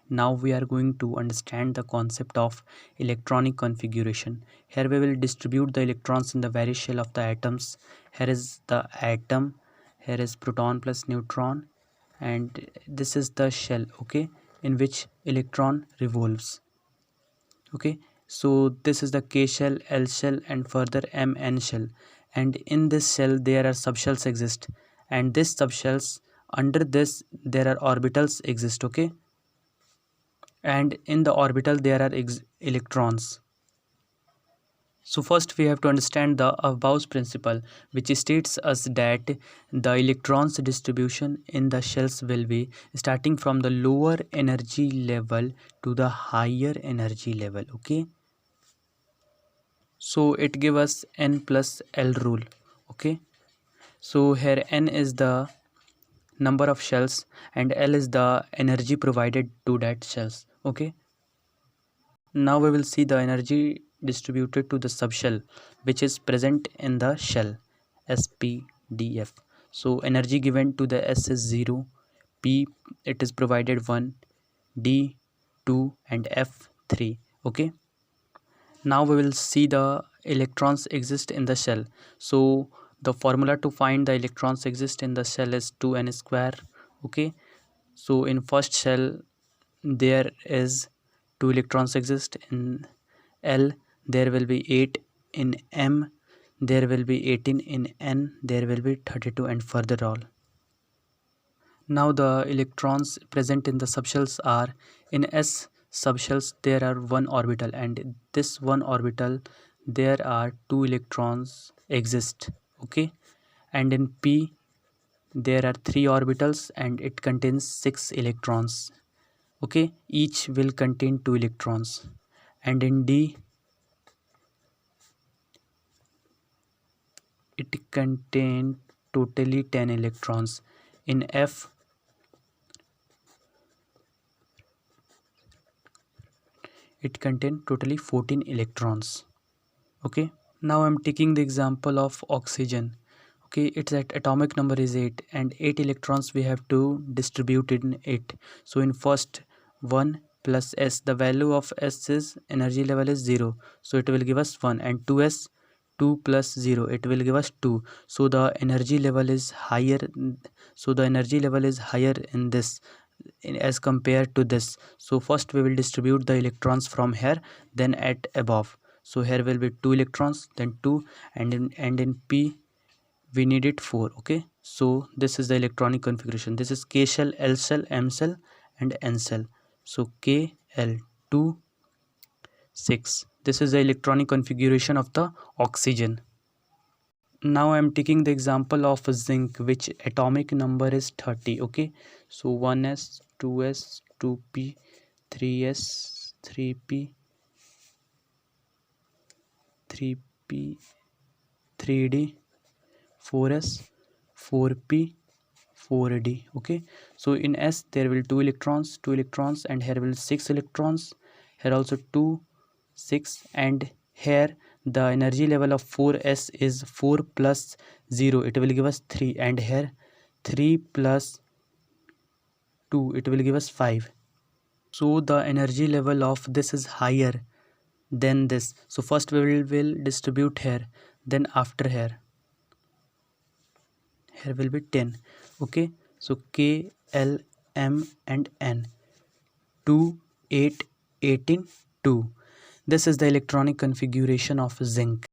Now we are going to understand the concept of electronic configuration. Here we will distribute the electrons in the various shell of the atoms. Here is the atom, here is proton plus neutron, and this is the shell, okay, in which electron revolves. Okay, so this is the K shell, L shell, and further M N shell, and in this shell there are subshells exist, and this subshells, under this there are orbitals exist, okay, and in the orbital there are electrons. So first we have to understand the Aufbau's principle, which states us that the electrons distribution in the shells will be starting from the lower energy level to the higher energy level, okay. So it gives us n plus L rule, okay. So here n is the number of shells and L is the energy provided to that shells, okay. Now we will see the energy distributed to the subshell which is present in the shell, SPDF. So energy given to the S is 0, P it is provided 1, D 2 and F 3, okay. Now we will see the electrons exist in the shell. So the formula to find the electrons exist in the shell is 2n square, okay. So in first shell there is 2 electrons exist, in L there will be 8, in M there will be 18, in N there will be 32 and further all. Now the electrons present in the subshells are, in S subshells there are one orbital, and this one orbital there are 2 electrons exist, okay, and in P there are 3 orbitals and it contains 6 electrons, okay, each will contain 2 electrons, and in D it contains totally 10 electrons, in F it contains totally 14 electrons, okay. Now I'm taking the example of oxygen, okay. Its atomic number is 8 and 8 electrons we have to distribute in it. So in first 1 plus S, the value of S is energy level is 0, so it will give us 1, and 2S, 2 plus 0 it will give us 2, so the energy level is higher, in this as compared to this. So first we will distribute the electrons from here, then at above. So here will be 2 electrons, then 2, and in P we need it 4, okay. So this is the electronic configuration. This is K shell, L shell, M shell and N shell. So K, L, 2, 6. This is the electronic configuration of the oxygen. Now I am taking the example of zinc, which atomic number is 30, okay. So 1s, 2s, 2p, 3s, 3p, 3p, 3d, 4s, 4p, 4d, okay. So in S there will 2 electrons, and here will 6 electrons, here also 2, 6, and here the energy level of 4s is 4 plus 0 it will give us 3, and here 3 plus 2 it will give us 5. So the energy level of this is higher than this. So first we will distribute here, then after here will be 10, okay. So K, L, M and N, 2, 8, 18, 2. This is the electronic configuration of zinc.